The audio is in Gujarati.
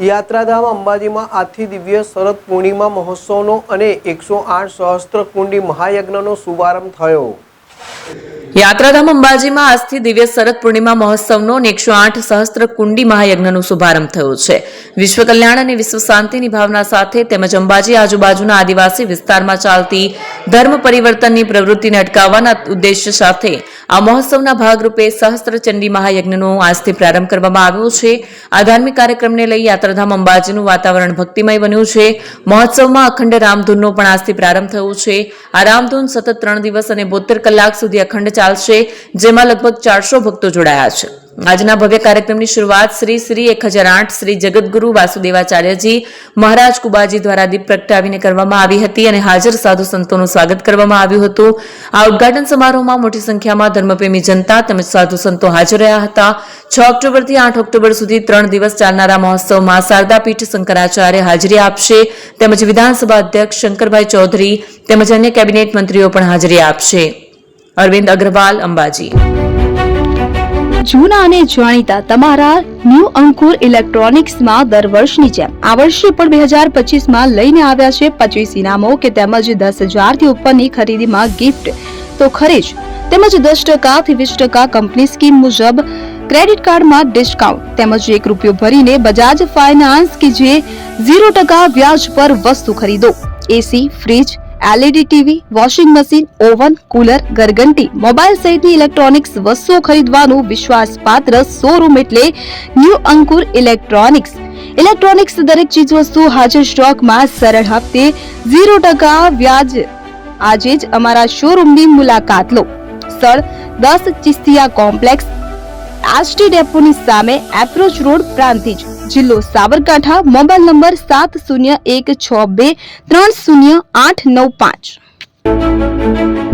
યાત્રાધામ અંબાજીમાં આજથી દિવ્ય શરદ પૂર્ણિમા મહોત્સવનો અને 108 સહસ્ત્રકુંડી મહાયજ્ઞનો શુભારંભ થયો। યાત્રાધામ અંબાજીમાં આજથી દિવ્ય શરદ પૂર્ણિમા મહોત્સવનો અને 108 સહસ્ત્રકુંડી મહાયજ્ઞનો શુભારંભ થયો છે। વિશ્વ કલ્યાણ અને વિશ્વ શાંતિની ભાવના સાથે તેમજ અંબાજી આજુબાજુના આદિવાસી વિસ્તારમાં ચાલતી ધર્મ પરિવર્તનની પ્રવૃત્તિને અટકાવવાના ઉદ્દેશ્ય સાથે આ મહોત્સવના ભાગરૂપે સહસ્ત્રચંડી મહાયજ્ઞનો આજથી પ્રારંભ કરવામાં આવ્યો છે। આ ધાર્મિક કાર્યક્રમને લઈ યાત્રાધામ અંબાજીનું વાતાવરણ ભક્તિમય બન્યું છે। મહોત્સવમાં અખંડ રામધૂનનો પણ આજથી પ્રારંભ થયો છે। આ રામધૂન સતત 3 દિવસ અને 72 કલાક સુધી અખંડ ચાલશે, જેમાં લગભગ 400 ભક્તો જોડાયા છે। આજના ભવ્ય કાર્યક્રમની શરૂઆત શ્રી 1008 શ્રી જગતગુરુ વાસુદેવાચાર્યજી મહારાજ કુબાજી દ્વારા દીપ પ્રગટાવીને કરવામાં આવી હતી અને હાજર સાધુ સંતોનું સ્વાગત કરવામાં આવ્યું હતું। આ ઉદ્ઘાટન સમારોહમાં મોટી સંખ્યામાં ધર્મપ્રેમી જનતા તેમજ સાધુ સંતો હાજર રહ્યા હતા। 6 ઓક્ટોબરથી 8 ઓક્ટોબર સુધી 3 દિવસ ચાલનારા મહોત્સવમાં શારદાપીઠ શંકરાચાર્ય હાજરી આપશે તેમજ વિધાનસભા અધ્યક્ષ શંકરભાઈ ચૌધરી તેમજ અન્ય કેબિનેટ મંત્રીઓ પણ હાજરી આપશે। અરવિંદ અગ્રવાલ, અંબાજી। જૂના અને જાણીતા તમારા ન્યૂ અંકુર ઇલેક્ટ્રોનિક્સમાં દર વર્ષની જેમ આ વર્ષે પણ 2025માં લઈને આવ્યા છે 25 ઇનામો કે તેમજ 10,000 થી ઉપરની ખરીદીમાં ગિફ્ટ તો ખરી જ, તેમજ 10% થી 20% કંપની સ્કીમ મુજબ ક્રેડિટ કાર્ડમાં ડિસ્કાઉન્ટ તેમજ ₹1 ભરીને બજાજ ફાઇનાન્સ કે જે 0% વ્યાજ પર વસ્તુ ખરીદો। AC, fridge, LED TV, washing machine, oven, cooler, ગરગંટી, મોબાઈલ સહિતની ઇલેક્ટ્રોનિક્સ વસ્તુઓ ખરીદવાનું વિશ્વાસપાત્ર શોરૂમ એટલે ન્યૂ અંકુર ઇલેક્ટ્રોનિક્સ। ઇલેક્ટ્રોનિક્સ દરેક ચીજ વસ્તુ હાજર સ્ટોકમાં સરળ હપ્તે 0% વ્યાજ। આજે જ અમારા શોરૂમની મુલાકાત લો। સ્થળ 10 ચિસ્તિયા કોમ્પ્લેક્સ, આરટી ડેપોની સામે, એપ્રોચ રોડ, પ્રાંતિજ, જિલ્લો સાબરકાંઠા। Mobile number 7016230895।